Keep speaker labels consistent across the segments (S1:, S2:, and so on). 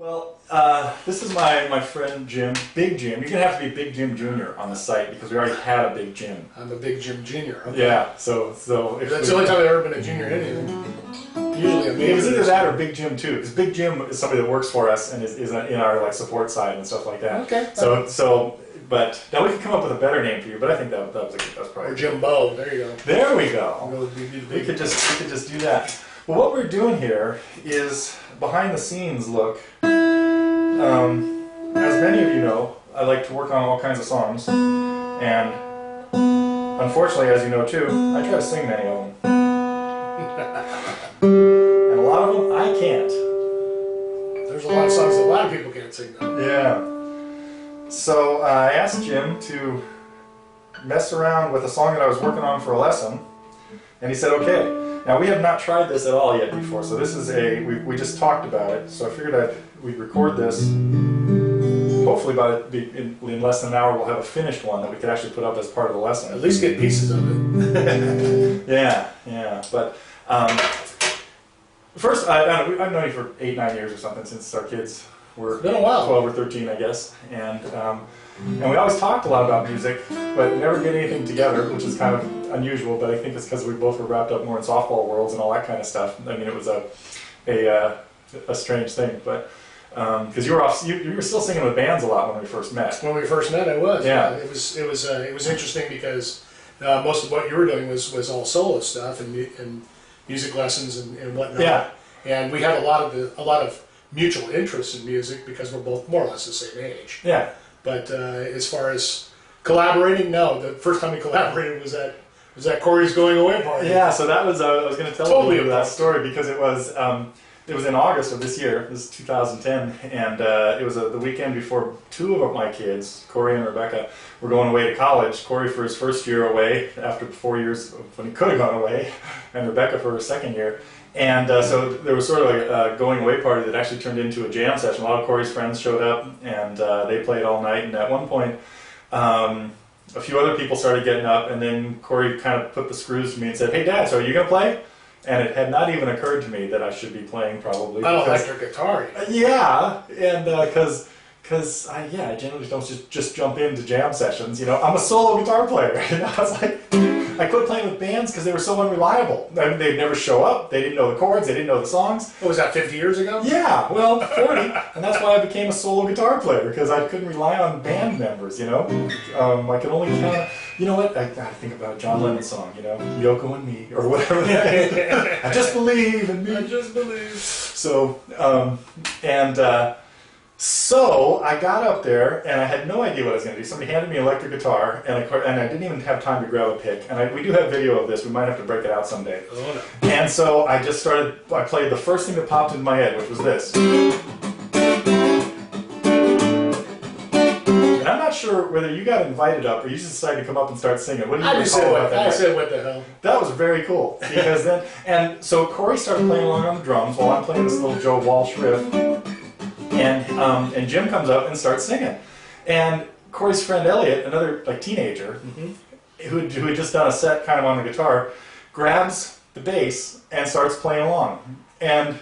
S1: Well, this is my friend Jim, Big Jim. You're going to have to be Big Jim Jr. on the site because we already had a Big Jim.
S2: I'm a Big Jim Jr. Okay.
S1: Yeah, so if
S2: that's the only time I've ever been a junior in anything. Usually a major.
S1: It was either that or Big Jim too, because Big Jim is somebody that works for us and is in our like support side and stuff like that.
S2: Okay.
S1: But now we could come up with a better name for you, but I think that was probably.
S2: Or Jimbo. There you go.
S1: There we go. We could just do that. Well, what we're doing here is behind the scenes look. As many of you know, I like to work on all kinds of songs, and unfortunately, as you know too, I try to sing many of them. And a lot of them, I can't.
S2: There's a lot of songs that a lot of people can't sing though.
S1: Yeah. So I asked Jim to mess around with a song that I was working on for a lesson, and he said, okay. Now we have not tried this at all yet before, so this is we just talked about it, so I figured we'd record this. Hopefully in less than an hour we'll have a finished one that we could actually put up as part of the lesson.
S2: At least get pieces of it.
S1: yeah. But first, I've known you for 8-9 years or something since our kids were
S2: it's been a while.
S1: 12 or 13, I guess. And we always talked a lot about music, but never did anything together, which is kind of unusual, but I think it's because we both were wrapped up more in softball worlds and all that kind of stuff. I mean, it was a strange thing, but because you were still singing with bands a lot when we first met.
S2: When we first met, I was.
S1: Yeah.
S2: It was interesting because most of what you were doing was all solo stuff and music lessons and whatnot.
S1: Yeah.
S2: And we had a lot of mutual interest in music because we're both more or less the same age.
S1: Yeah.
S2: But as far as collaborating, no. The first time we collaborated was at Corey's going away party.
S1: Yeah, so that was I was going to tell you that story because it was in August of this year. This is 2010, and it was the weekend before two of my kids, Corey and Rebecca, were going away to college. Corey for his first year away after 4 years when he could have gone away, and Rebecca for her second year. And so there was sort of a going away party that actually turned into a jam session. A lot of Corey's friends showed up, and they played all night. And at one point, a few other people started getting up, and then Corey kind of put the screws to me and said, "Hey, Dad, so are you going to play?" And it had not even occurred to me that I should be playing probably.
S2: An electric guitar.
S1: Yeah, and because I generally don't just jump into jam sessions. You know, I'm a solo guitar player. And I was like, I quit playing with bands because they were so unreliable. I mean, they'd never show up. They didn't know the chords. They didn't know the songs.
S2: What was that, 50 years ago?
S1: Yeah, well, 40. And that's why I became a solo guitar player, because I couldn't rely on band members, you know? I could only kind of, you know what? I think about a John Lennon song, you know? Yoko and me, or whatever. I just believe in me.
S2: I just believe.
S1: So, So I got up there and I had no idea what I was going to do. Somebody handed me an electric guitar and I didn't even have time to grab a pick. And we do have video of this. We might have to break it out someday.
S2: Oh, no.
S1: And so I just I played the first thing that popped into my head, which was this. And I'm not sure whether you got invited up or you just decided to come up and start singing. What do you recall about that?
S2: I said, what the hell?
S1: That was very cool. Because then, and so Corey started playing along on the drums while I'm playing this little Joe Walsh riff. And Jim comes up and starts singing, and Corey's friend Elliot, another like teenager, who had just done a set kind of on the guitar, grabs the bass and starts playing along. And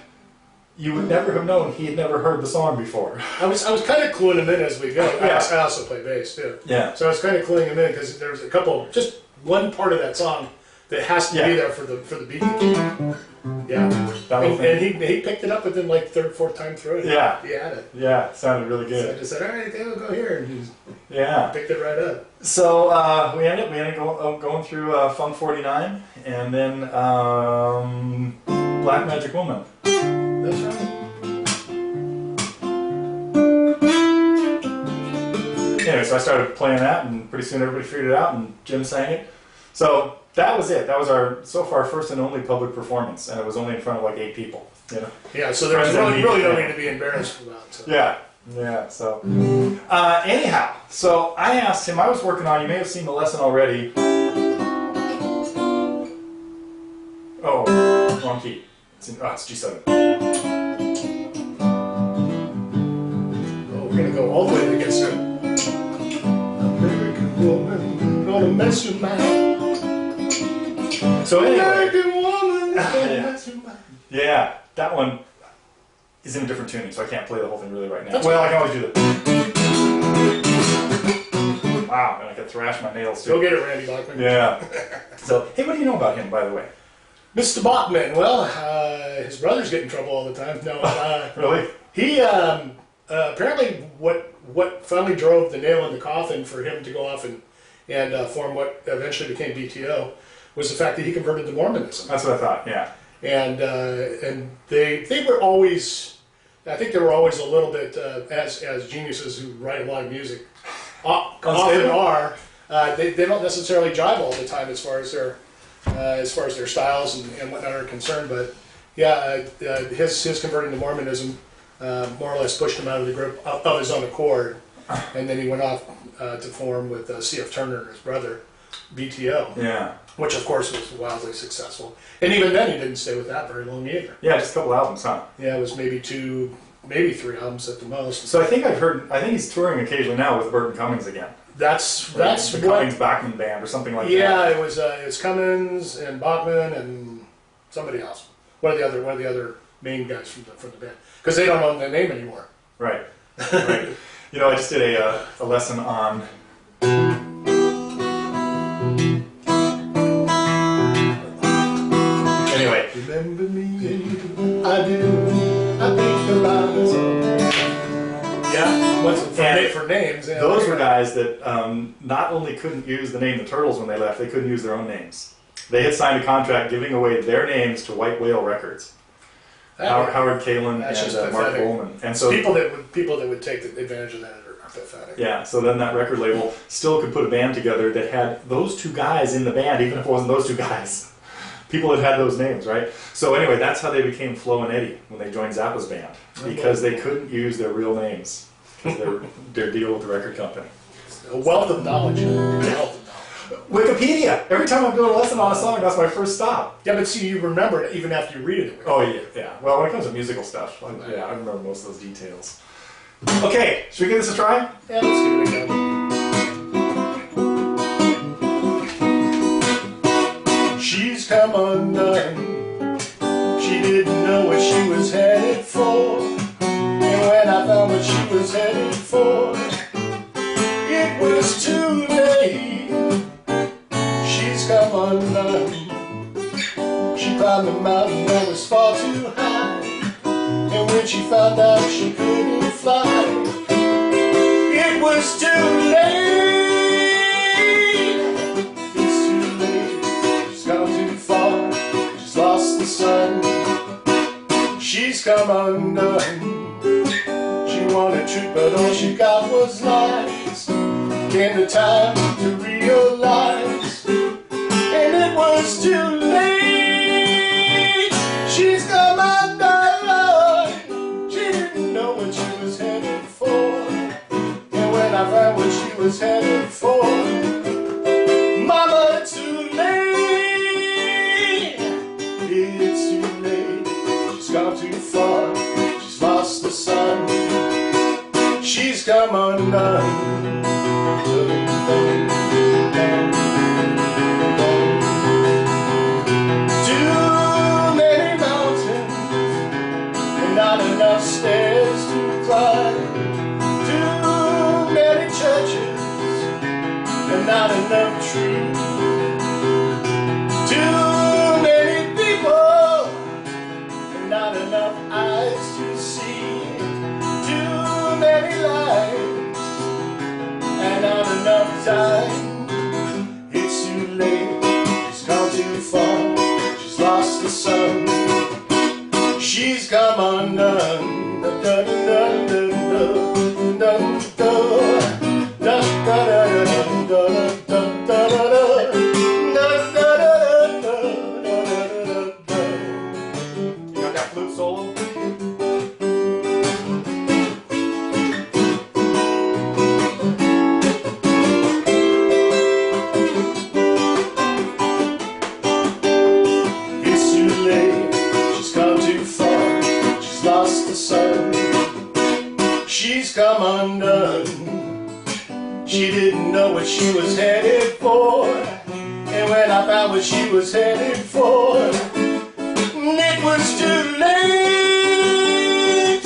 S1: you would never have known he had never heard the song before.
S2: I was kind of cluing him in as we go.
S1: Yeah.
S2: I also play bass too.
S1: Yeah.
S2: So I was kind of cluing him in because there was just one part of that song that has to be there for the beat. Yeah, and he picked it up within like third, fourth time through it.
S1: Yeah,
S2: he had it.
S1: Yeah, it sounded really good.
S2: So I just said, "All right, we'll go here," and he picked it right up.
S1: So we ended up going through Funk 49, and then Black Magic Woman.
S2: That's right.
S1: Anyway, so I started playing that, and pretty soon everybody figured it out, and Jim sang it. So that was it. That was our so far first and only public performance, and it was only in front of like 8 people. You know.
S2: Yeah. So there was really no need to be embarrassed about. So.
S1: Yeah. So anyhow, so I asked him. I was working on. You may have seen the lesson already. Oh, wrong key. It's G7.
S2: Oh, we're gonna go all the way to the get started. American woman, gonna mess your mind.
S1: So anyway,
S2: American woman,
S1: yeah, that one. is in a different tuning, so I can't play the whole thing really right now. Well, I can always do the... Wow, and I could thrash my nails too.
S2: Go get it, Randy Bachman.
S1: Yeah. So, hey, what do you know about him, by the way?
S2: Mr. Bachman, well, his brothers get in trouble all the time. No,
S1: really?
S2: He apparently what finally drove the nail in the coffin for him to go off and form what eventually became BTO was the fact that he converted to Mormonism.
S1: That's what I thought. Yeah.
S2: And they were always, I think they were always a little bit as geniuses who write a lot of music often are. They don't necessarily jive all the time as far as their styles and whatnot are concerned. But yeah, his converting to Mormonism more or less pushed him out of the group of his own accord, and then he went off to form with C.F. Turner and his brother, BTO.
S1: Yeah.
S2: Which of course was wildly successful. And even then he didn't stay with that very long either.
S1: Yeah, just a couple albums, huh?
S2: Yeah, it was maybe 2, maybe 3 albums at the most.
S1: So I think he's touring occasionally now with Burton Cummings again.
S2: That's
S1: the Cummings Bachman Band or something like that.
S2: Yeah, it was Cummings and Bachman and somebody else. One of the other main guys from the band. Because they don't own their name anymore.
S1: Right. Right. You know, I just did a lesson on anyway.
S2: Remember me, I do. I think about it. Yeah, for names. Yeah,
S1: those were guys that not only couldn't use the name the Turtles when they left, they couldn't use their own names. They had signed a contract giving away their names to White Whale Records. Howard Kalin and Mark Coleman. And so
S2: people that would take advantage of that are pathetic.
S1: Yeah, so then that record label still could put a band together that had those 2 guys in the band, even if it wasn't those 2 guys. People had those names, right? So anyway, that's how they became Flo and Eddie when they joined Zappa's band, because they couldn't use their real names because their deal with the record company.
S2: A wealth of knowledge.
S1: Wikipedia. Every time I'm doing a lesson on a song, that's my first stop.
S2: Yeah, but see, you remember it even after you read it.
S1: Oh yeah. Well, when it comes to musical stuff, I remember most of those details. Okay, should we give this a try?
S2: Yeah, let's give it a go. She's come undone. She didn't know what she was headed for. And when I found what she was headed for, it was too late. She's come undone. She climbed the mountain that was far too high. And when she found out she couldn't fly, it was too late. It's too late. She's gone too far. She's lost the sun. She's come undone. She wanted truth, but all she got was lies. Came the time to realize, and it was too late. She's come undone. She didn't know what she was headed for. And when I found what she was headed for, mama, too late. It's too late. She's gone too far. She's lost the sun. She's come undone. Stairs to climb, too many churches and not enough truth, too many people and not enough eyes to see, too many lives and not enough time. It's too late, she's gone too far, she's lost the sun. She's come undone.
S1: You got that flute solo?
S2: It's too late. She's come too far. She's lost the sun. She's come undone. She didn't know what she was headed for. And when I found what she was headed for, it was too late.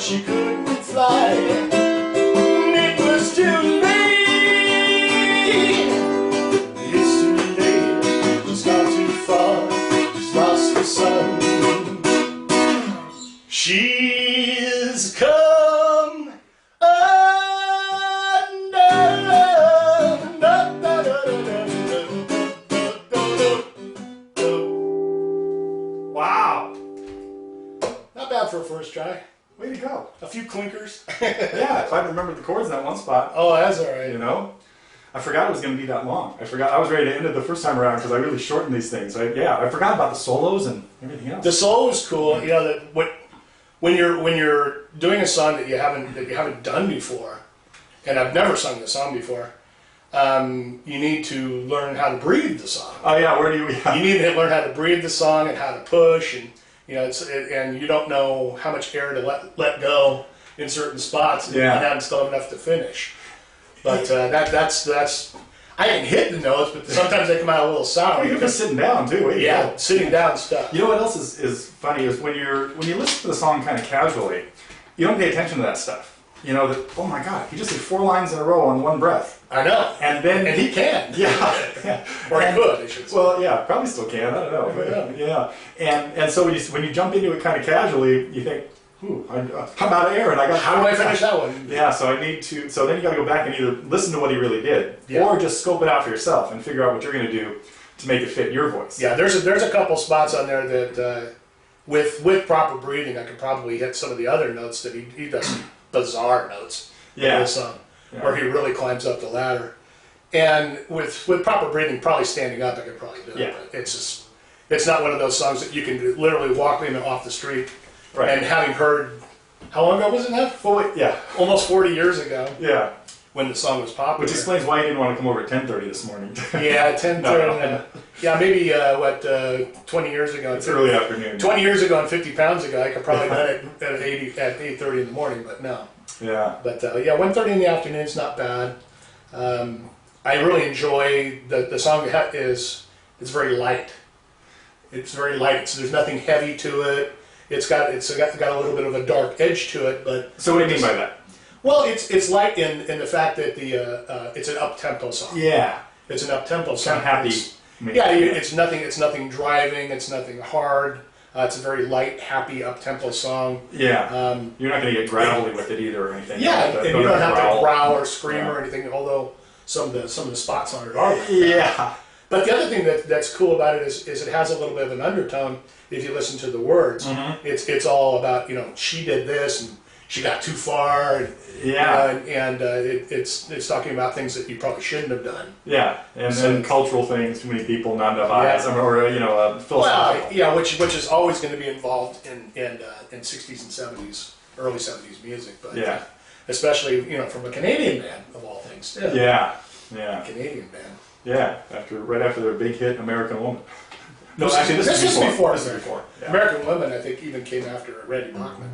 S2: but she couldn't fly. It was too late. It's too late. She's gone too far. She's lost the sun. She's come undone. Wow. Not bad for a first try.
S1: Way to go.
S2: A few clinkers.
S1: Yeah, if I remembered the chords in that one spot.
S2: Oh, that's all right.
S1: You know? I forgot it was going to be that long. I was ready to end it the first time around because I really shortened these things. I forgot about the solos and everything else.
S2: The solo is cool. You know that when you're doing a song that you haven't done before, and I've never sung the song before, you need to learn how to breathe the song.
S1: Oh yeah, where do you? Yeah.
S2: You need to learn how to breathe the song and how to push, and you know, and you don't know how much air to let go in certain spots, and you haven't still have enough to finish. But that's I can hit the notes, but sometimes they come out a little sour.
S1: You're just sitting down too.
S2: Yeah, sitting down stuff.
S1: You know what else is funny is when you listen to the song kind of casually, you don't pay attention to that stuff. You know that, oh my God, he just did 4 lines in a row on one breath.
S2: I know.
S1: And
S2: he can.
S1: Yeah.
S2: Or he could, I should say.
S1: Well, yeah, probably still can. I don't know. But, yeah. And so when you jump into it kind of casually, you think, ooh, I'm out of air, and
S2: how do I finish that one?
S1: Yeah, so I need to. So then you got to go back and either listen to what he really did, or just scope it out for yourself and figure out what you're going to do to make it fit your voice.
S2: Yeah, there's a couple spots on there that with proper breathing, I could probably hit some of the other notes that he does some bizarre notes. In this song, where he really climbs up the ladder, and with proper breathing, probably standing up, I could probably do it.
S1: Yeah.
S2: But it's not one of those songs that you can literally walk in off the street.
S1: Right.
S2: And having heard, how long ago was it now? Almost 40 years ago.
S1: Yeah.
S2: When the song was popular.
S1: Which explains why you didn't want to come over at 10:30 this morning.
S2: Yeah, 10:30. No. Yeah, maybe 20 years ago.
S1: It's early afternoon.
S2: 20 years ago and 50 pounds ago, I could probably done it at 8:30 in the morning, but no.
S1: Yeah.
S2: But 1:30 in the afternoon is not bad. I really enjoy the song. It's very light. It's very light. So there's nothing heavy to it. It's got a little bit of a dark edge to it, but.
S1: So what do you mean by that?
S2: Well, it's light in the fact that it's an up tempo song.
S1: Yeah.
S2: It's an up tempo song.
S1: Kind of happy.
S2: It's nothing driving. It's nothing hard. It's a very light, happy, up tempo song.
S1: Yeah. You're not going to get gravelly with it either or anything.
S2: Yeah, and you don't have to growl or scream or anything. Although some of the spots on it are.
S1: Yeah.
S2: But the other thing that's cool about it is it has a little bit of an undertone. If you listen to the words, it's all about she did this and she got too far. And, it's talking about things that you probably shouldn't have done.
S1: Yeah, and then cultural things, too many people, not enough eyes, or philosophical.
S2: Well, yeah, which is always going to be involved in 60s and 70s, early 70s music, but especially from a Canadian band of all things.
S1: Yeah.
S2: A Canadian band.
S1: Yeah, right after their big hit, American Woman.
S2: No, actually, this is before.
S1: Yeah.
S2: American Woman, I think, even came after Randy Bachman.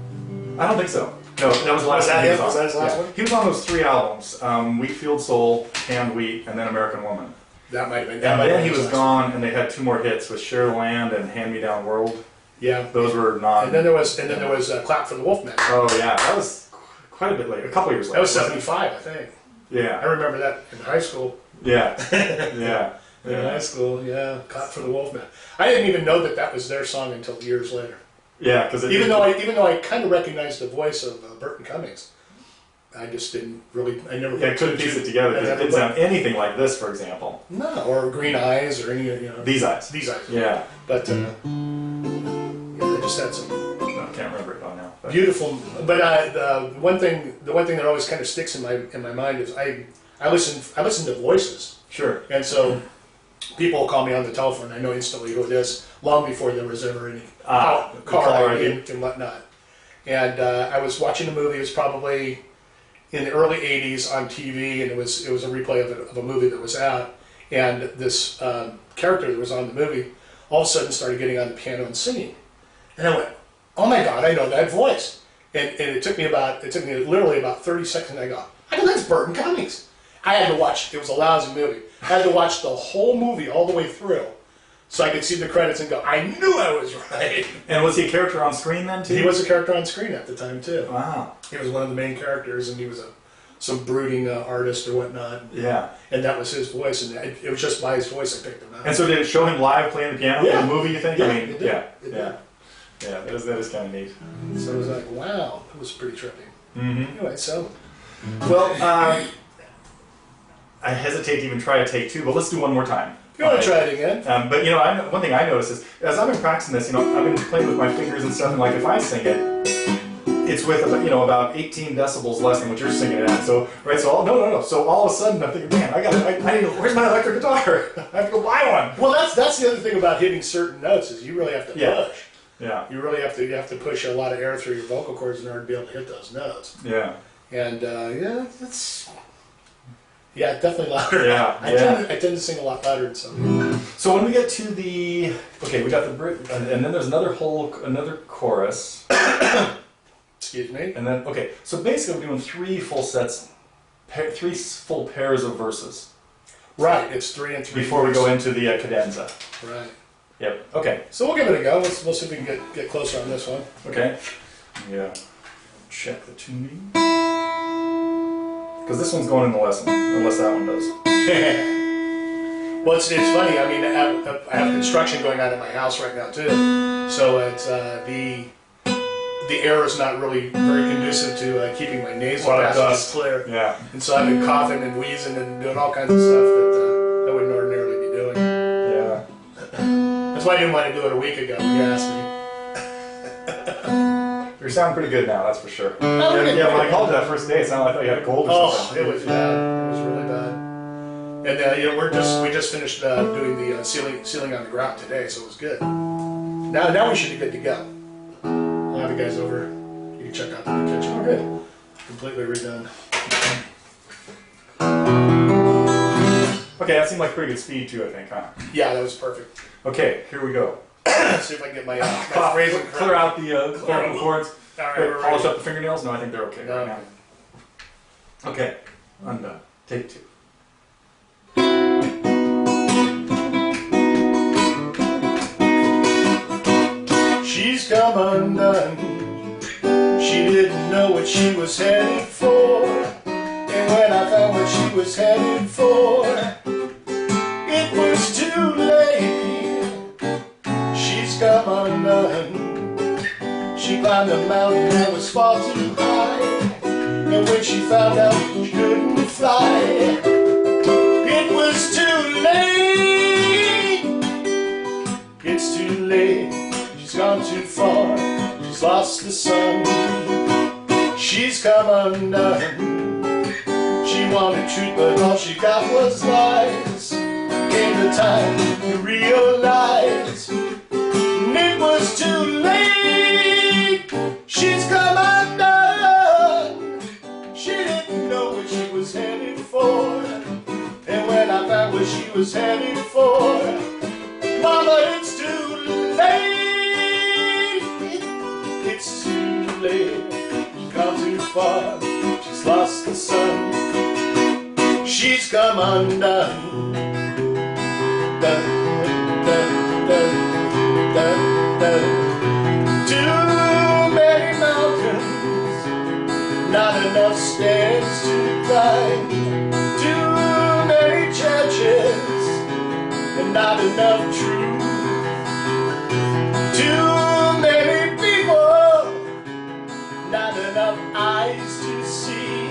S1: I don't think so. No, that was the last one.
S2: Was that his last one?
S1: He was on those 3 albums: Wheat Field Soul, Canned Wheat, and then American Woman.
S2: That might have been.
S1: And then he was gone, and they had 2 more hits with Share the Land and Hand Me Down World.
S2: Yeah,
S1: those were not.
S2: And then there was Clap for the Wolfman.
S1: Oh yeah, that was quite a bit later. A couple years later.
S2: That was 75, I think.
S1: Yeah,
S2: I remember that in high school.
S1: Yeah, yeah.
S2: In high school, Clap for the Wolfman. I didn't even know that was their song until years later.
S1: Yeah, because
S2: even though I kind of recognized the voice of Burton Cummings, I just didn't really. I never.
S1: Yeah, couldn't piece it together because it didn't sound anything like this, for example.
S2: No, or Green Eyes, or any
S1: These Eyes.
S2: These Eyes.
S1: Yeah,
S2: but I just had some.
S1: I can't remember it by now. But.
S2: Beautiful, but the one thing that always kind of sticks in my mind is I listen to voices.
S1: Sure.
S2: And so people will call me on the telephone. I know instantly who it is, long before there was ever any car ID and whatnot. And I was watching a movie. It was probably in the early '80s on TV, and it was a replay of a movie that was out. And this character that was on the movie all of a sudden started getting on the piano and singing. And I went, "Oh my God, I know that voice!" And it took me literally about 30 seconds. And I go, "I know that's Burton Cummings." I had to watch. It was a lousy movie. I had to watch the whole movie all the way through So I could see the credits and go, I knew I was right.
S1: And was he a character on screen then, too?
S2: He was a character on screen at the time, too.
S1: Wow.
S2: He was one of the main characters, and he was some brooding artist or whatnot.
S1: Yeah.
S2: And that was his voice, and it was just by his voice I picked him out.
S1: And so did it show him live playing the piano in the movie, you think?
S2: Yeah,
S1: I mean,
S2: it did.
S1: yeah.
S2: It
S1: Yeah.
S2: did.
S1: Yeah, that is kind of neat.
S2: So it was like, wow, it was pretty trippy.
S1: Mm-hmm.
S2: Anyway, so...
S1: Well, I hesitate to even try a take 2, but let's do one more time.
S2: You want to try it again?
S1: But you know, one thing I noticed is, as I've been practicing this, you know, I've been playing with my fingers and stuff, and like if I sing it, it's with about 18 decibels less than what you're singing it at. So no. So all of a sudden I'm thinking, man, I need to, where's my electric guitar? I have to go buy one.
S2: Well, that's the other thing about hitting certain notes is you really have to push.
S1: Yeah.
S2: You really have to push a lot of air through your vocal cords in order to be able to hit those notes.
S1: Yeah.
S2: And definitely louder.
S1: Yeah.
S2: I tend to sing a lot louder than some people.
S1: So when we get to we got the bridge, and then there's another chorus.
S2: Excuse me.
S1: And then so basically we're doing 3 full sets, 3 full pairs of verses.
S2: Right. It's 3 and 3
S1: before we go into the cadenza.
S2: Right.
S1: Yep. Okay.
S2: So we'll give it a go. We'll see if we can get closer on this one.
S1: Okay. Yeah. Check the tuning. Because this one's going in the lesson, unless that one does.
S2: Well, it's funny. I mean, I have construction going on at my house right now too, so it's the air is not really very conducive to keeping my nasal passages clear.
S1: Yeah.
S2: And so I've been coughing and wheezing and doing all kinds of stuff that I wouldn't ordinarily be doing.
S1: Yeah.
S2: That's why I didn't want to do it a week ago when you asked me.
S1: You sound pretty good now, that's for sure.
S2: Oh,
S1: yeah, when I called you that first day, it sounded like I thought you had a cold or something.
S2: It was bad. It was really bad. And we just finished doing the sealing on the grout today, so it was good. Now we should be good to go. I'll have you guys over. You can check out the new kitchen. Oh, good. Completely redone.
S1: Okay, that seemed like pretty good speed too, I think, huh?
S2: Yeah, that was perfect.
S1: Okay, here we go.
S2: See if I can get my phrasing correct.
S1: Clear out the chords.
S2: All right,
S1: Wait,
S2: we're
S1: polish
S2: ready.
S1: up the fingernails? No, I think they're okay
S2: No.
S1: right now. Okay, Undun. Take 2.
S2: She's come undone. She didn't know what she was headed for. And when I found what she was headed for, it was too late. She's come undone. She climbed a mountain that was far too high. And when she found out she couldn't fly, it was too late. It's too late. She's gone too far. She's lost the sun. She's come undone. She wanted truth, but all she got was lies. Came the time to realize it was too late. She's come undone. She didn't know what she was headed for. And when I found what she was headed for, Mama, it's too late. It's too late. She's gone too far. She's lost the sun. She's come undone. Dun, dun, dun, dun, dun. Too many mountains, not enough stairs to climb. Too many churches, and not enough truth. Too many people, not enough eyes to see.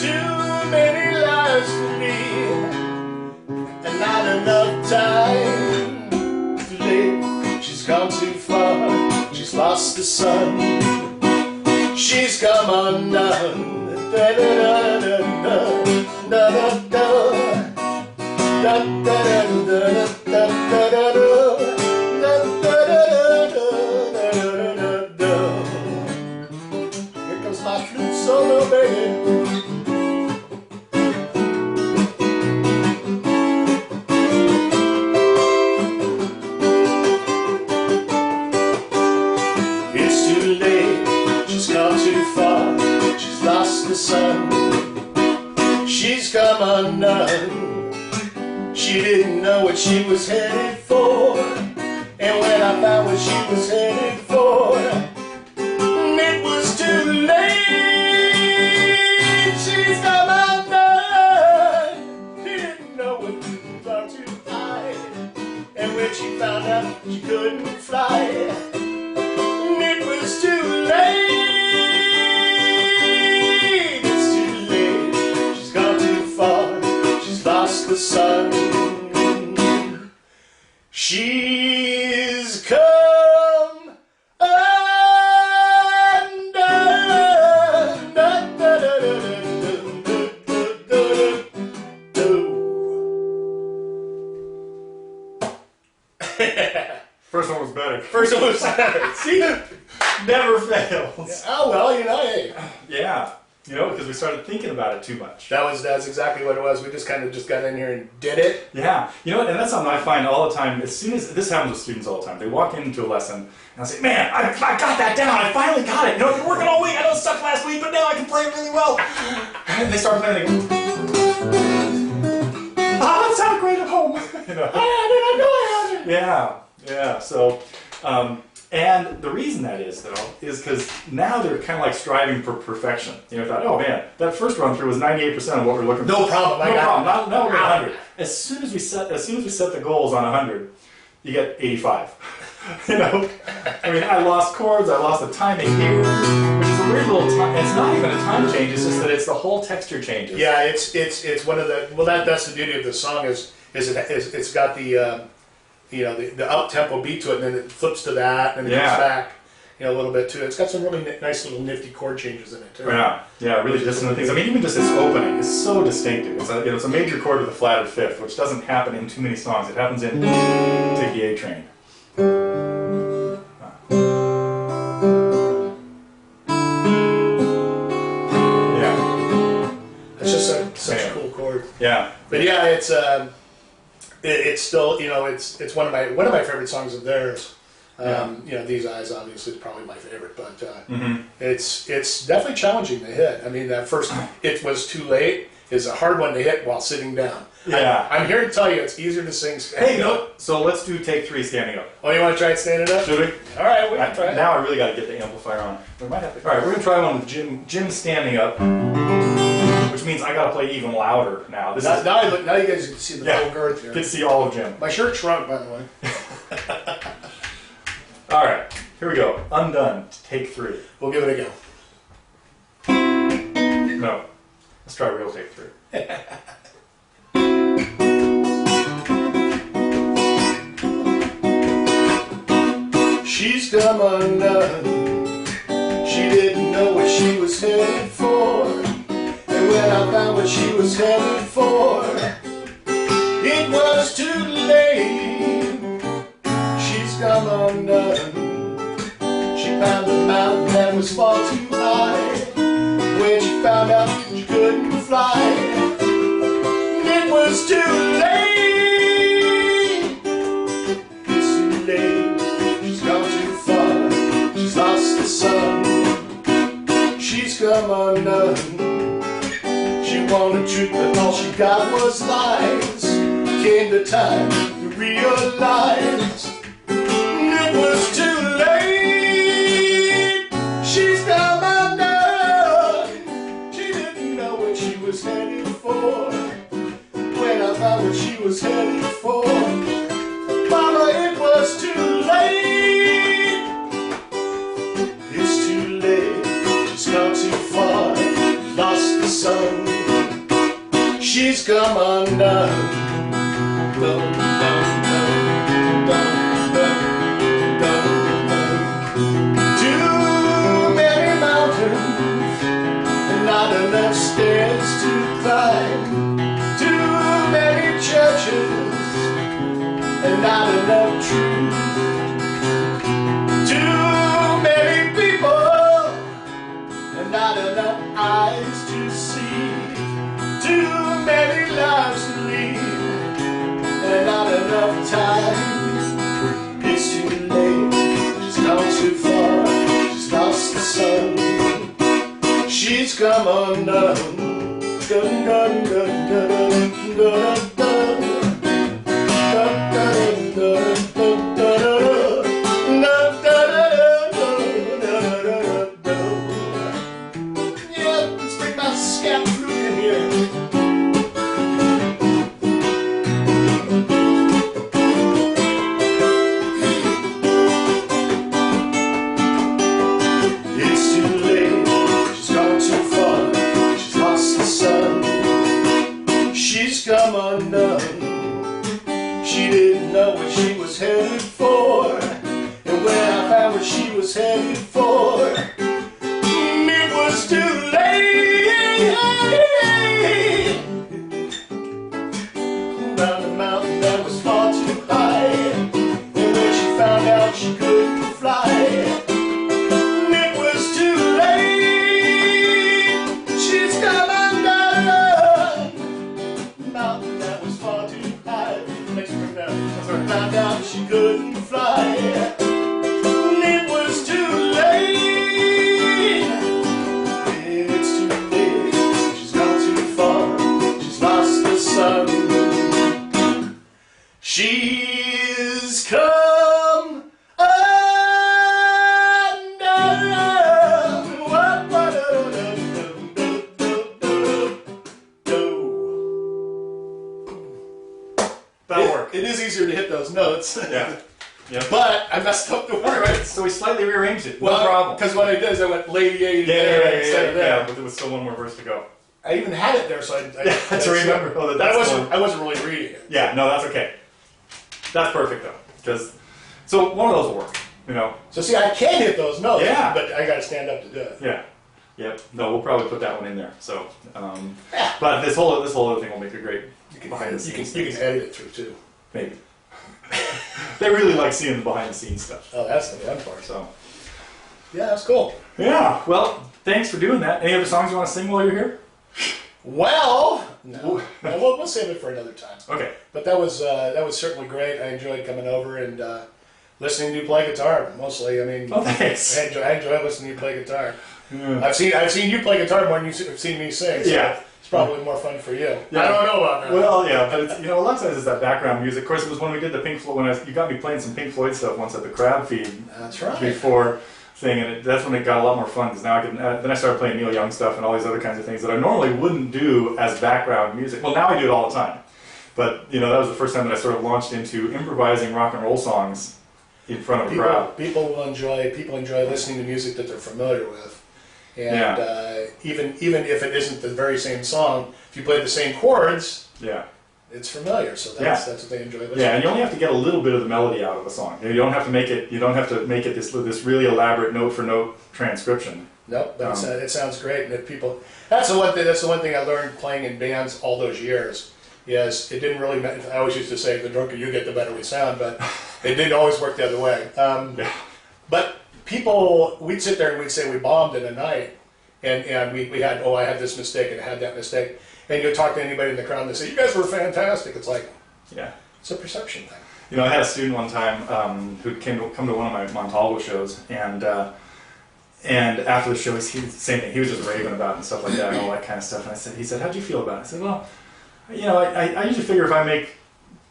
S2: Too many lives to lead, and not enough time to live. She's gone too far, she's lost the sun. She's come undone. Da da da da da da da da da da da da. Here comes my flute solo, baby. It's too late, she's gone too far, she's lost the sun. She's come undone. She She didn't know what she was headed for. And when I found what she was headed for, it was too late. She's come undone. She didn't know what to far too high. And when she found out she couldn't fly, it was too late. It's too late. She's gone too far. She's lost the sun. She's come undone.
S1: First one was better.
S2: First one was better. See?
S1: Never fails.
S2: Oh, well, you know, hey.
S1: Yeah. You know, because we started thinking about it too much.
S2: That's exactly what it was. We just kind of just got in here and did it.
S1: Yeah. You know, and that's something I find all the time. As soon as, this happens with students all the time. They walk into a lesson and I say, man, I got that down. I finally got it. You know, I've been working all week. I know it sucked last week, but now I can play it really well. And they start playing and they go, that sounded great at home. You know?
S2: I know I had it.
S1: Yeah. Yeah. So, and the reason that is, though, is because now they're kind of like striving for perfection. You know, thought, oh man, that first run through was 98% of what we're looking for.
S2: No problem.
S1: No problem. Now we're at 100. As soon as we set the goals on 100, you get 85. You know, I mean, I lost chords, I lost the timing here, which is a weird little time. It's not even a time change. It's just that it's the whole texture changes.
S2: Yeah, it's one of the that's the beauty of the song is it's got the the up tempo beat to it, and then it flips to that, and it comes back, a little bit to it. It's got some really nice little nifty chord changes in it too.
S1: Yeah, really dissonant things. I mean, even just its opening is so distinctive. It's a major chord with a flatted fifth, which doesn't happen in too many songs. It happens in Take the A Train. Yeah,
S2: it's just such a cool chord.
S1: Yeah,
S2: but yeah, it's still it's one of my favorite songs of theirs. These Eyes obviously is probably my favorite, but it's definitely challenging to hit. I mean, that first It Was Too Late is a hard one to hit while sitting down.
S1: Yeah,
S2: I'm here to tell you it's easier to sing standing up.
S1: So let's do take 3 standing up.
S2: Oh, you want to try it standing up?
S1: Should we?
S2: All right, we can try it.
S1: Now I really got to get the amplifier on. We might have to. All right, we're gonna try one with Jim standing up, which means I got to play even louder now.
S2: Now you guys can see the full girth here.
S1: Get to see all of Jim.
S2: My shirt shrunk, by the way.
S1: All right, here we go. Undone. Take 3.
S2: We'll give it a go.
S1: No, let's try real take 3.
S2: She's come undone. She didn't know what she was headed for. And when I found what she was headed for, it was too late. She's come undone. She found the mountain that was far too high. When she found out she couldn't fly, it was too late. It's too late. She's gone too far. She's lost the sun. She's come undone. She wanted truth, but all she got was lies. Came the time to realize it was too late. She's come undone. She didn't know what she was headed for. When I found what she was headed for, Mama, it was too late. It's too late. She's gone too far. Lost the sun. She's come undone. Dun, dun, dun, dun, dun, dun, dun. Too many mountains and not enough stairs to climb. Too many churches and not enough truth. Too many people and not enough eyes to see. Too many lives to lead and not enough time. It's too late. She's gone too far. She's lost the sun. She's come undone. Dun, dun, dun, dun, dun, dun, dun. come undone. She didn't know what she was headed for, and when I found what she was headed for, it was too late. Round a mountain that was far too high, and when she found out she couldn't fly, it was too late. She's come undone. Mountain that was far too high. Next one down. Found out she couldn't fly. It was too late. It's too late. She's gone too far. She's lost the sun. She's come
S1: That'll work.
S2: It is easier to hit those notes.
S1: Yeah. Yeah.
S2: But I messed up the
S1: All
S2: word.
S1: right. So we slightly rearranged it.
S2: Well,
S1: No problem.
S2: because what I did is I went Lady A there instead of there.
S1: Yeah, but there was still one more verse to go.
S2: I even had it there, so I
S1: To remember. Oh,
S2: But I
S1: that's
S2: wasn't really reading it.
S1: Yeah, no, that's okay. That's perfect though, because so one of those will work, you know.
S2: So see, I can hit those notes,
S1: Yeah.
S2: but I got to stand up to do it.
S1: Yeah, yep. No, we'll probably put that one in there. So,
S2: Yeah.
S1: but this whole other thing will make a great behind the
S2: You can
S1: scenes.
S2: edit it through too.
S1: Maybe. They really like seeing the behind the scenes stuff.
S2: Oh, that's the fun part.
S1: So,
S2: Yeah, that's cool.
S1: yeah. Well, thanks for doing that. Any other songs you want to sing while you're here?
S2: Well, no, we'll save it for another time.
S1: Okay.
S2: But that was certainly great. I enjoyed coming over and listening to you play guitar. Mostly, I mean,
S1: Oh, thanks.
S2: I enjoy listening to you play guitar.
S1: Yeah.
S2: I've seen you play guitar more than you've seen me sing. So
S1: Yeah.
S2: it's probably more fun for you.
S1: Yeah.
S2: I don't know about that.
S1: Well, yeah, but it's, you know, a lot of times it's that background music. Of course, it was when we did the Pink Floyd. You got me playing some Pink Floyd stuff once at the Crab Feed.
S2: That's right.
S1: Before thing, and that's when it got a lot more fun because now I can. Then I started playing Neil Young stuff and all these other kinds of things that I normally wouldn't do as background music. Well, now I do it all the time, but you know that was the first time that I sort of launched into improvising rock and roll songs in front of a crowd.
S2: People enjoy listening to music that they're familiar with, and even if it isn't the very same song, if you play the same chords,
S1: Yeah.
S2: it's familiar. So that's what they enjoy listening.
S1: Yeah, and you only have to get a little bit of the melody out of a song. You don't have to make it. You don't have to make it this really elaborate note for note transcription.
S2: No, but it sounds great, and if people, that's the one thing I learned playing in bands all those years. Is it didn't really matter. I always used to say, the drunker you get, the better we sound, but it didn't always work the other way. But people, we'd sit there and we'd say we bombed in a night, and we had, I had this mistake and I had that mistake. And you talk to anybody in the crowd and they say, you guys were fantastic. It's like,
S1: Yeah.
S2: it's a perception thing.
S1: You know, I had a student one time who come to one of my Montalvo shows, and after the show, he same thing. He was just raving about it and stuff like that, and all that kind of stuff. And he said, how'd you feel about it? I said, well, you know, I usually figure if I make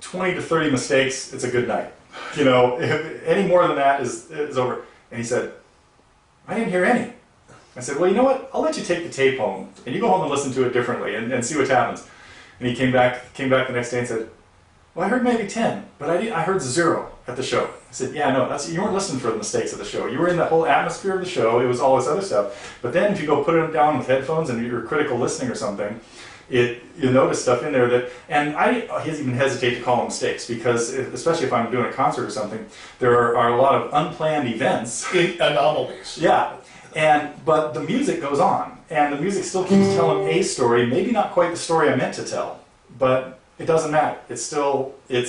S1: 20 to 30 mistakes, it's a good night. You know, if any more than that is over. And he said, I didn't hear any. I said, well, you know what? I'll let you take the tape home, and you go home and listen to it differently, and see what happens. And he came back the next day and said, well, I heard maybe 10, but I heard 0 at the show. I said, yeah, no, you weren't listening for the mistakes of the show. You were in the whole atmosphere of the show. It was all this other stuff. But then if you go put it down with headphones and you're critical listening or something, you notice stuff in there that, and I even hesitate to call them mistakes because, especially if I'm doing a concert or something, there are a lot of unplanned events.
S2: Anomalies.
S1: Yeah. But the music goes on, and the music still keeps telling a story, maybe not quite the story I meant to tell, but it doesn't matter. It's still, it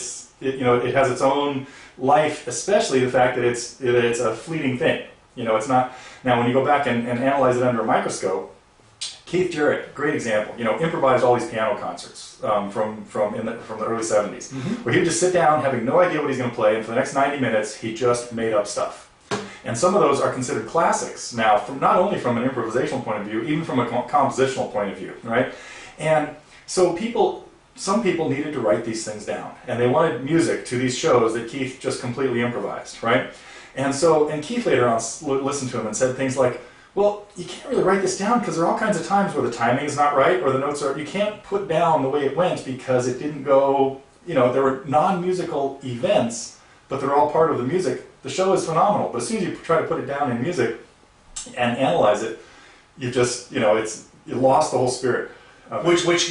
S1: has its own life, especially the fact that it's a fleeting thing. You know, it's not, now when you go back and analyze it under a microscope, Keith Jarrett, great example, you know, improvised all these piano concerts from the early 70s, where he would just sit down having no idea what he's going to play, and for the next 90 minutes, he just made up stuff. And some of those are considered classics now, from not only from an improvisational point of view, even from a compositional point of view, right? And so some people needed to write these things down, and they wanted music to these shows that Keith just completely improvised, right? And Keith later on listened to him and said things like, well, you can't really write this down because there are all kinds of times where the timing is not right, or the notes you can't put down the way it went because it didn't go, you know, there were non-musical events, but they're all part of the music. The show is phenomenal, but as soon as you try to put it down in music and analyze it, you just, you know, you lost the whole spirit Okay.
S2: Which leads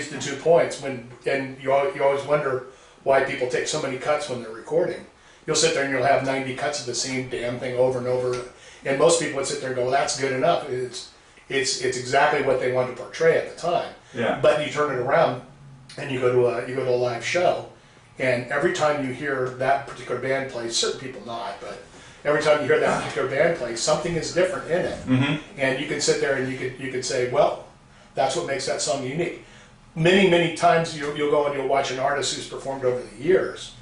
S2: to 2 points. And you always wonder why people take so many cuts when they're recording. You'll sit there and you'll have 90 cuts of the same damn thing over and over, and most people would sit there and go, well, "That's good enough." It's exactly what they wanted to portray at the time.
S1: Yeah.
S2: But you turn it around and you go to a live show, and every time you hear that particular band play, certain people not, but every time you hear that particular band play, something is different in it.
S1: Mm-hmm.
S2: And you can sit there and you could say, well, that's what makes that song unique. Many times you'll go and you'll watch an artist who's performed over the years,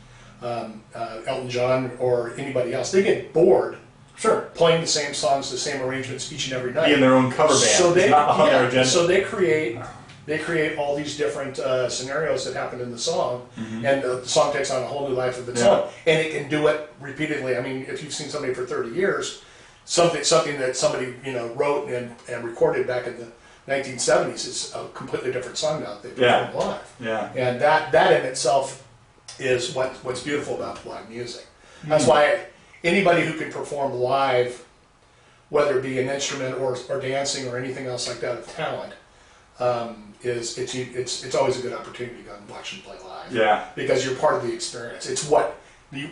S2: Elton John or anybody else. They get bored,
S1: sure,
S2: playing the same songs, the same arrangements each and every night.
S1: Be in their own cover band.
S2: So
S1: it's not on their agenda.
S2: So they create all these different scenarios that happen in the song, and the song takes on a whole new life of its own, and it can do it repeatedly. I mean, if you've seen somebody for 30 years, something that somebody wrote and recorded back in the 1970s is a completely different song now that they perform live.
S1: Yeah.
S2: And that in itself is what's beautiful about live music. That's why anybody who can perform live, whether it be an instrument or dancing or anything else like that of talent, it's always a good opportunity to go and watch them play live.
S1: Yeah.
S2: Because you're part of the experience. It's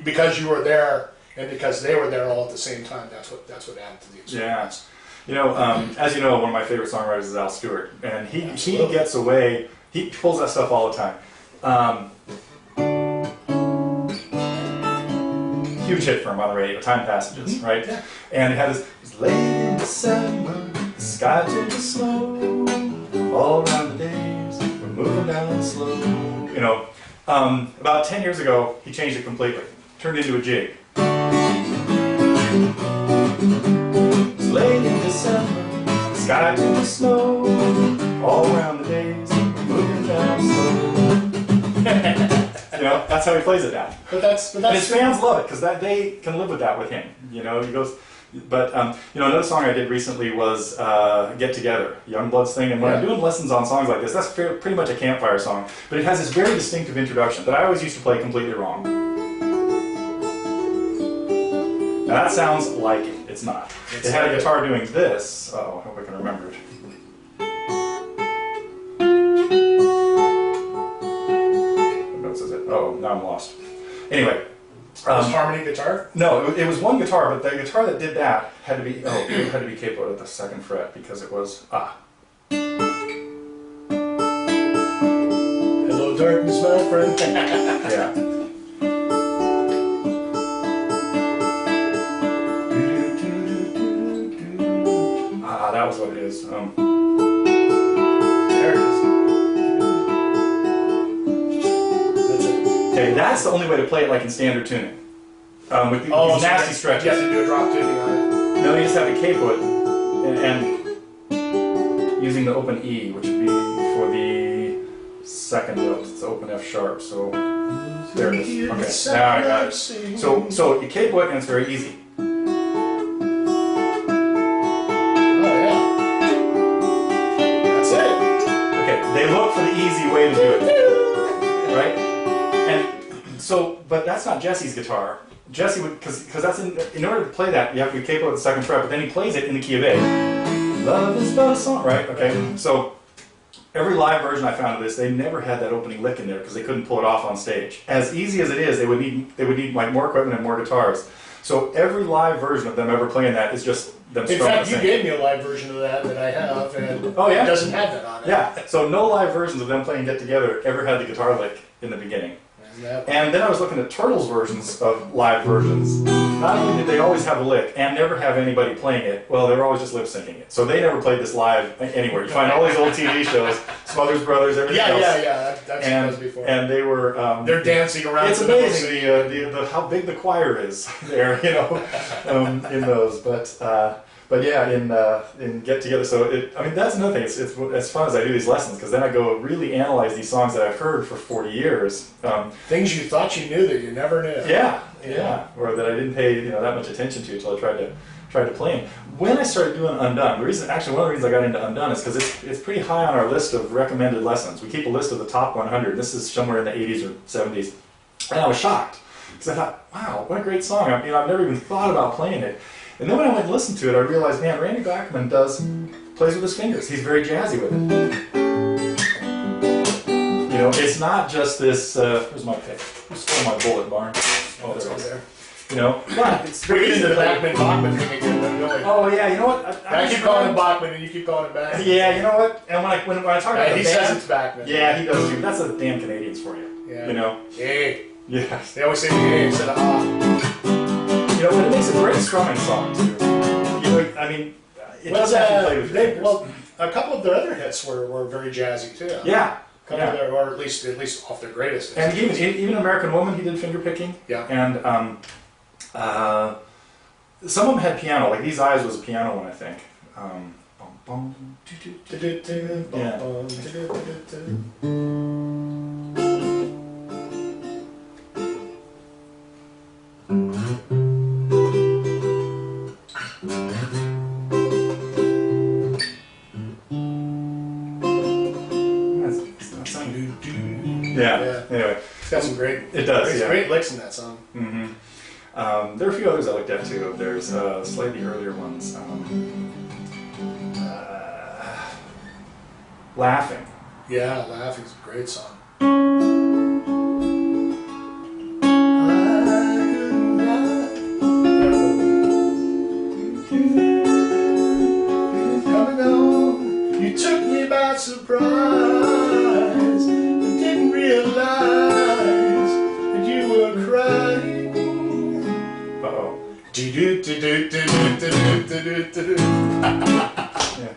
S2: because you were there and because they were there all at the same time. That's what added to the experience.
S1: Yeah. As you know, one of my favorite songwriters is Al Stewart, and he gets away. He pulls that stuff all the time. Huge hit for him on the radio, Time Passages, right?
S2: Yeah.
S1: And it had this late in December, the sky turned to snow, all around the days, we're moving down slow. About 10 years ago, he changed it completely, turned it into a jig. It's late in December, the sky turned to snow, all around the days, we're moving down slow. That's how he plays it now.
S2: But
S1: and his fans love it because they can live with that with him. He goes. But another song I did recently was "Get Together," Youngblood's thing. And when I'm doing lessons on songs like this, that's pretty much a campfire song. But it has this very distinctive introduction that I always used to play completely wrong. Now that sounds like it. It's not. It had a guitar doing this. Oh, I hope I can remember it. Oh, now I'm lost. Anyway.
S2: Was harmony guitar?
S1: No, it was one guitar, but the guitar that did that had to be capoed at the 2nd fret because it was
S2: Hello, darkness, my friend.
S1: Yeah. That was what it is.
S2: There it is.
S1: Okay, that's the only way to play it like in standard tuning. With these nasty stretches.
S2: You have to do a drop tuning on it.
S1: No, you just have to capo it and using the open E, which would be for the 2nd note. It's the open F sharp. So there it is. Okay, now I got it. So you capo it and it's very easy. They look for the easy way to do it, right? And so, but that's not Jesse's guitar. Jesse would, because that's in order to play that, you have to capo at the 2nd fret, but then he plays it in the key of A. Love is but a song, right? Okay, so every live version I found of this, they never had that opening lick in there because they couldn't pull it off on stage. As easy as it is, they would need like more equipment and more guitars. So every live version of them ever playing that is just them strumming.
S2: In fact, you gave me a live version of that I have, and it doesn't have that on it.
S1: Yeah, so no live versions of them playing Get Together ever had the guitar lick in the beginning. And then I was looking at Turtles' versions of live versions. Not only did they always have a lick and never have anybody playing it, well, they were always just lip syncing it. So they never played this live anywhere. You find all these old TV shows, Smothers Brothers, everything else.
S2: Yeah. I've seen those before.
S1: And they were...
S2: they're dancing around.
S1: It's amazing the how big the choir is there, in those. But yeah, in Get Together, so that's another thing. It's as fun as I do these lessons because then I go really analyze these songs that I've heard for 40 years.
S2: Things you thought you knew that you never knew.
S1: Yeah, or that I didn't pay that much attention to until I tried to play them. When I started doing Undun, one of the reasons I got into Undun is because it's pretty high on our list of recommended lessons. We keep a list of the top 100. This is somewhere in the 80s or 70s, and I was shocked because I thought, wow, what a great song. I've never even thought about playing it. And then when I went and listened to it, I realized, man, Randy Bachman plays with his fingers. He's very jazzy with it. know, it's not just this. Where's my pick? Who's still my bullet barn? Oh,
S2: That's
S1: there it
S2: over
S1: is.
S2: there.
S1: You know, but it's
S2: We're
S1: very
S2: getting
S1: easy
S2: into
S1: to
S2: the
S1: play.
S2: Bachman thing again. Don't we?
S1: Oh yeah, you know what?
S2: I keep calling him Bachman, and you keep calling him Bachman.
S1: Yeah, you know what? And when I talk about
S2: He
S1: the
S2: says
S1: band,
S2: it's Bachman.
S1: yeah, he does too. That's the damn Canadians for you.
S2: Yeah.
S1: You know.
S2: Hey.
S1: Yes.
S2: They always say the A instead of ah.
S1: You know, but it makes a great strumming song too. You know, I mean, it
S2: Well,
S1: doesn't have to play with your fingers.
S2: well, a couple of their other hits were very jazzy too.
S1: Yeah.
S2: A couple of their, or at least off their greatest.
S1: And even American Woman, he did finger picking.
S2: Yeah.
S1: And some of them had piano. Like These Eyes was a piano one, I think. Bum, bum, doo, doo, doo. Yeah. Yeah. Anyway,
S2: It's got some great.
S1: it does. Yeah.
S2: Great licks in that song.
S1: There are a few others I looked at too. There's slightly earlier ones. Laughing.
S2: Yeah, Laughing's a great song. You took me by surprise. I didn't realize that you were crying.
S1: Uh-oh. Yeah.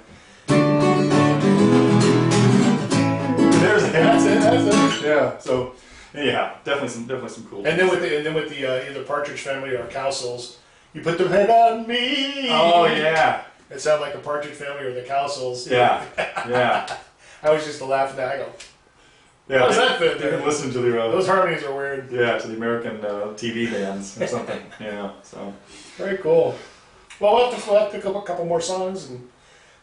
S1: There's a
S2: That's it.
S1: Yeah. So, yeah, definitely some cool.
S2: And then with the either Partridge Family or Cow Souls, you put the head on me.
S1: Oh yeah.
S2: It sounded like the Partridge Family or the Cow Souls.
S1: Yeah. Yeah.
S2: I was just laughing at that. I go,
S1: Yeah.
S2: How does that fit
S1: You
S2: there?
S1: can listen to the
S2: those harmonies are weird.
S1: yeah, to the American TV bands or something. Yeah. So.
S2: Very cool. Well, we'll have to pick up a couple more songs and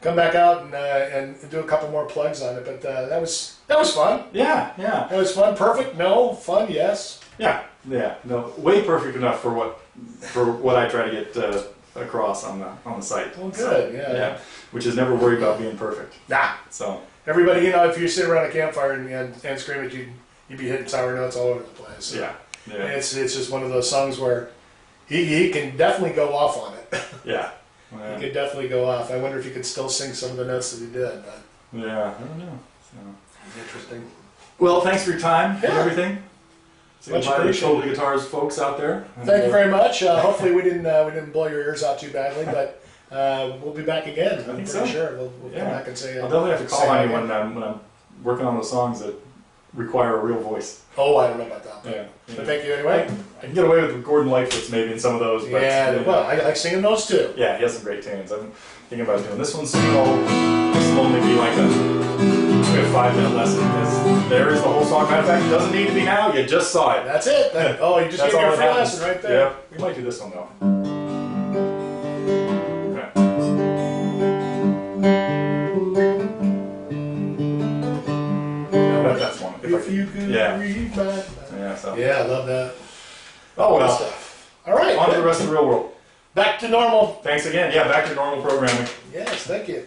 S2: come back out and do a couple more plugs on it. But that was fun.
S1: Yeah. Yeah.
S2: That was fun. Perfect? No. Fun? Yes.
S1: Yeah. Yeah. No, way perfect enough for what I try to get across on the site.
S2: Well, good.
S1: So,
S2: Yeah.
S1: Which is never worry about being perfect.
S2: Nah.
S1: So.
S2: Everybody, if you sit around a campfire and scream it, you'd be hitting sour notes all over the place. So.
S1: Yeah. Yeah.
S2: And it's just one of those songs where he can definitely go off on it.
S1: Yeah.
S2: He could definitely go off. I wonder if he could still sing some of the notes that he did. But
S1: Yeah. I don't know. So.
S2: interesting.
S1: Well, thanks for your time and
S2: Yeah.
S1: everything. So
S2: Much
S1: goodbye to the
S2: appreciated.
S1: Totally Guitars folks out there.
S2: Thank you very much. Hopefully we didn't blow your ears out too badly, but we'll be back again. I'm
S1: think
S2: pretty
S1: so.
S2: sure we'll
S1: Yeah.
S2: come back and say.
S1: I'll definitely have to
S2: say
S1: call on
S2: hi
S1: you
S2: again.
S1: when I'm working on those songs that require a real voice.
S2: Oh, I don't know about that.
S1: Yeah.
S2: But thank you anyway.
S1: I can get away with Gordon Lightfoot's maybe in some of those. But,
S2: Yeah. Well, I like singing those too.
S1: yeah, he has some great tunes. I'm thinking about doing this one soon. This will only be like a 5-minute lesson because there is the whole song. Matter of fact, it doesn't need to be now. You just saw it.
S2: That's it. Oh, you just
S1: That's
S2: gave me
S1: all
S2: a
S1: that
S2: free
S1: happens.
S2: lesson right there.
S1: Yeah, we might do this one though. Okay. That's one.
S2: If you could
S1: Yeah.
S2: read my mind.
S1: Yeah. So.
S2: Yeah, I love that.
S1: Oh
S2: Good
S1: well.
S2: stuff. All right.
S1: On to the rest of the real world.
S2: Back to normal.
S1: Thanks again. Yeah, back to normal programming.
S2: Yes, thank you.